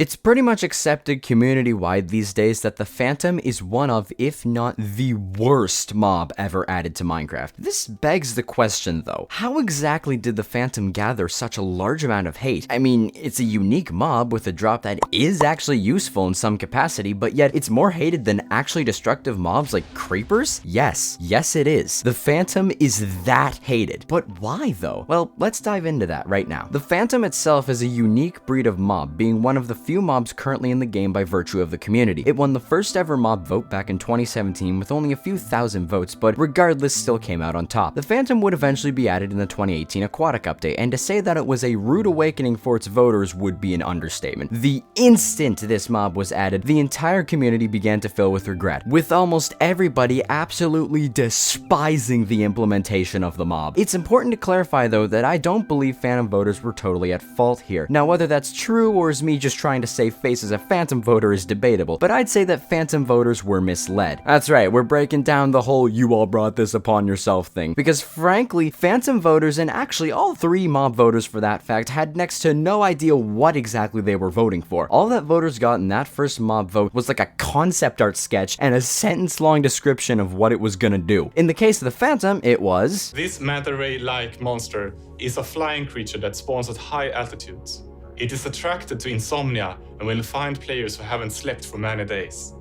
It's pretty much accepted community-wide these days that the Phantom is one of, if not the worst mob ever added to Minecraft. This begs the question though, how exactly did the Phantom gather such a large amount of hate? I mean, it's a unique mob with a drop that is actually useful in some capacity, but yet it's more hated than actually destructive mobs like creepers? Yes it is. The Phantom is that hated. But why though? Well, let's dive into that right now. The Phantom itself is a unique breed of mob, being one of the few mobs currently in the game by virtue of the community. It won the first ever mob vote back in 2017 with only a few thousand votes, but regardless still came out on top. The Phantom would eventually be added in the 2018 Aquatic update, and to say that it was a rude awakening for its voters would be an understatement. The instant this mob was added, the entire community began to fill with regret, with almost everybody absolutely despising the implementation of the mob. It's important to clarify though that I don't believe Phantom voters were totally at fault here. Now whether that's true or is me just trying to save face as a Phantom voter is debatable, but I'd say that Phantom voters were misled. That's right, we're breaking down the whole "you all brought this upon yourself" thing, because frankly, Phantom voters, and actually all three mob voters for that fact, had next to no idea what exactly they were voting for. All that voters got in that first mob vote was like a concept art sketch and a sentence-long description of what it was gonna do. In the case of the Phantom, it was... This manta ray-like monster is a flying creature that spawns at high altitudes. It is attracted to insomnia and will find players who haven't slept for many days.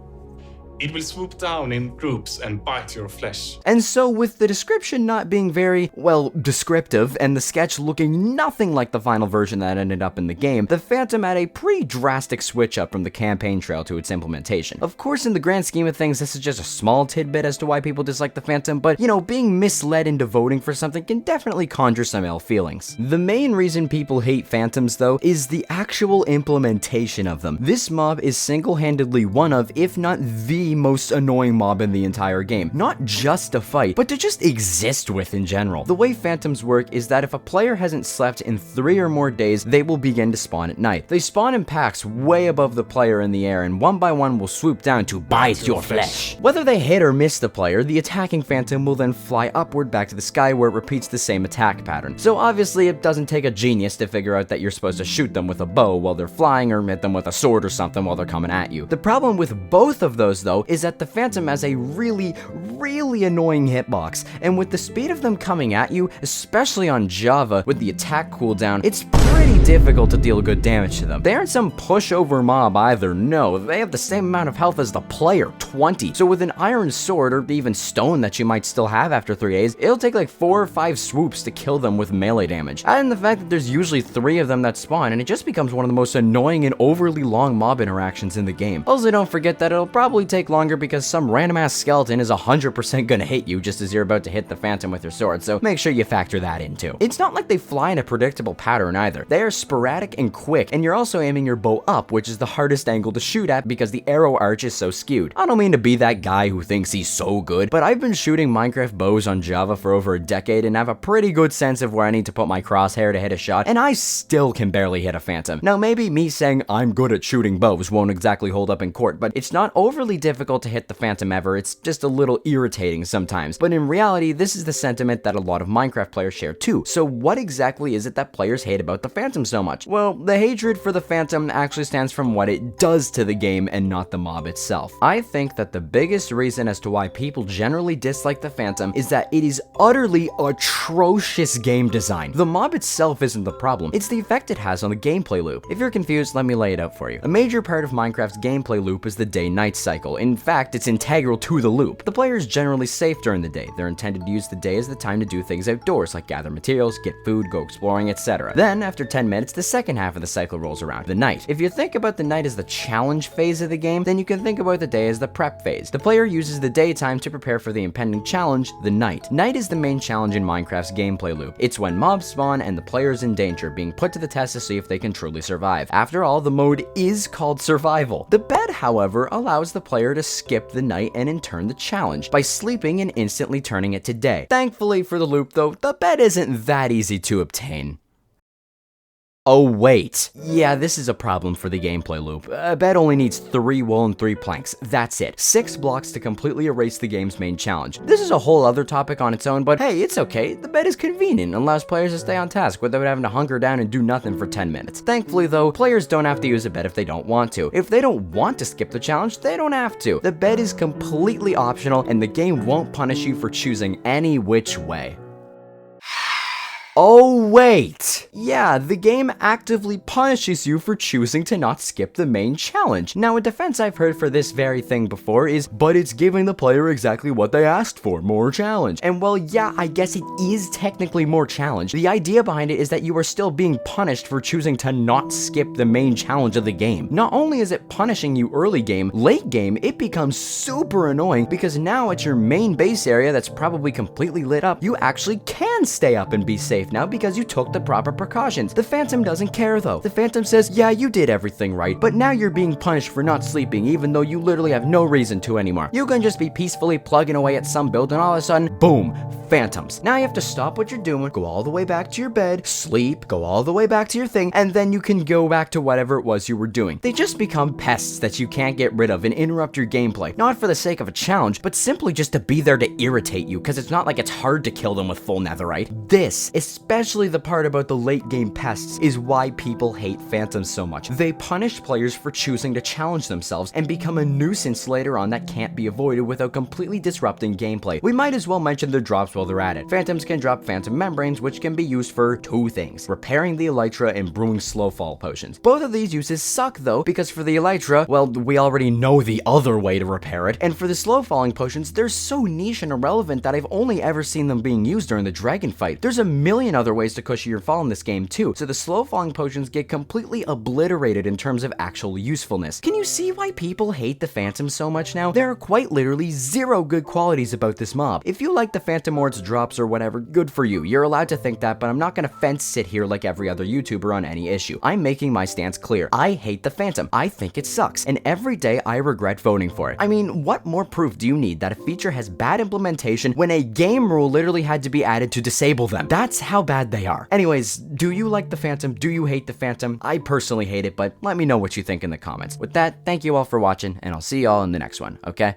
It will swoop down in groups and bite your flesh. And so with the description not being very, well, descriptive, and the sketch looking nothing like the final version that ended up in the game, the Phantom had a pretty drastic switch up from the campaign trail to its implementation. Of course, in the grand scheme of things, this is just a small tidbit as to why people dislike the Phantom, but, you know, being misled into voting for something can definitely conjure some ill feelings. The main reason people hate Phantoms, though, is the actual implementation of them. This mob is single-handedly one of, if not the most annoying mob in the entire game. Not just to fight, but to just exist with in general. The way Phantoms work is that if a player hasn't slept in 3 or more days, they will begin to spawn at night. They spawn in packs way above the player in the air, and one by one will swoop down to bite your flesh. Whether they hit or miss the player, the attacking Phantom will then fly upward back to the sky where it repeats the same attack pattern. So obviously it doesn't take a genius to figure out that you're supposed to shoot them with a bow while they're flying, or hit them with a sword or something while they're coming at you. The problem with both of those though is that the Phantom has a really annoying hitbox, and with the speed of them coming at you, especially on Java with the attack cooldown, it's pretty difficult to deal good damage to them. They aren't some pushover mob either, no, they have the same amount of health as the player, 20. So with an iron sword, or even stone that you might still have after 3 days, it'll take like 4 or 5 swoops to kill them with melee damage. Add in the fact that there's usually 3 of them that spawn, and it just becomes one of the most annoying and overly long mob interactions in the game. Also, don't forget that it'll probably take longer because some random ass skeleton is 100% gonna hit you just as you're about to hit the Phantom with your sword, so make sure you factor that in too. It's not like they fly in a predictable pattern either. They are sporadic and quick, and you're also aiming your bow up, which is the hardest angle to shoot at because the arrow arch is so skewed. I don't mean to be that guy who thinks he's so good, but I've been shooting Minecraft bows on Java for over a decade and have a pretty good sense of where I need to put my crosshair to hit a shot, and I still can barely hit a Phantom. Now maybe me saying I'm good at shooting bows won't exactly hold up in court, but it's not overly difficult to hit the Phantom ever. It's just a little irritating sometimes, but in reality this is the sentiment that a lot of Minecraft players share too. So what exactly is it that players hate about the Phantom so much? Well, the hatred for the Phantom actually stems from what it does to the game and not the mob itself. I think that the biggest reason as to why people generally dislike the Phantom is that it is utterly atrocious game design. The mob itself isn't the problem, it's the effect it has on the gameplay loop. If you're confused, let me lay it out for you. A major part of Minecraft's gameplay loop is the day-night cycle. In fact, it's integral to the loop. The player is generally safe during the day. They're intended to use the day as the time to do things outdoors, like gather materials, get food, go exploring, etc. Then, after 10 minutes, the second half of the cycle rolls around, the night. If you think about the night as the challenge phase of the game, then you can think about the day as the prep phase. The player uses the daytime to prepare for the impending challenge, the night. Night is the main challenge in Minecraft's gameplay loop. It's when mobs spawn and the player is in danger, being put to the test to see if they can truly survive. After all, the mode is called survival. The bed, however, allows the player to skip the night and in turn the challenge by sleeping and instantly turning it to day. Thankfully for the loop though, the bed isn't that easy to obtain. Oh wait, yeah, this is a problem for the gameplay loop. A bed only needs 3 wool and 3 planks, that's it. 6 blocks to completely erase the game's main challenge. This is a whole other topic on its own, but hey, it's okay. The bed is convenient and allows players to stay on task without having to hunker down and do nothing for 10 minutes. Thankfully though, players don't have to use a bed if they don't want to. If they don't want to skip the challenge, they don't have to. The bed is completely optional and the game won't punish you for choosing any which way. Oh wait! Yeah, the game actively punishes you for choosing to not skip the main challenge. Now a defense I've heard for this very thing before is, but it's giving the player exactly what they asked for, more challenge. And well, yeah, I guess it is technically more challenge. The idea behind it is that you are still being punished for choosing to not skip the main challenge of the game. Not only is it punishing you early game, late game, it becomes super annoying because now at your main base area that's probably completely lit up, you actually can stay up and be safe now because you took the proper precautions. The Phantom doesn't care though. The Phantom says, yeah, you did everything right, but now you're being punished for not sleeping even though you literally have no reason to anymore. You can just be peacefully plugging away at some build and all of a sudden, boom, Phantoms. Now you have to stop what you're doing, go all the way back to your bed, sleep, go all the way back to your thing, and then you can go back to whatever it was you were doing. They just become pests that you can't get rid of and interrupt your gameplay, not for the sake of a challenge, but simply just to be there to irritate you, because it's not like it's hard to kill them with full netherite. This, especially the part about the late game pests, is why people hate Phantoms so much. They punish players for choosing to challenge themselves and become a nuisance later on that can't be avoided without completely disrupting gameplay. We might as well mention their drops while they're at it. Phantoms can drop Phantom Membranes, which can be used for 2 things: repairing the Elytra and brewing slow fall potions. Both of these uses suck though, because for the Elytra, well, we already know the other way to repair it, and for the slow falling potions, they're so niche and irrelevant that I've only ever seen them being used during the dragon fight. There's a million other ways to cushion your fall in this game too, so the slow falling potions get completely obliterated in terms of actual usefulness. Can you see why people hate the Phantom so much now? There are quite literally 0 good qualities about this mob. If you like the Phantom Ward's drops or whatever, good for you. You're allowed to think that, but I'm not gonna fence sit here like every other YouTuber on any issue. I'm making my stance clear. I hate the Phantom. I think it sucks, and every day I regret voting for it. I mean, what more proof do you need that a feature has bad implementation when a game rule literally had to be added to disable them? That's how bad they are. Anyways, do you like the Phantom? Do you hate the Phantom? I personally hate it, but let me know what you think in the comments. With that, thank you all for watching, and I'll see y'all in the next one, okay?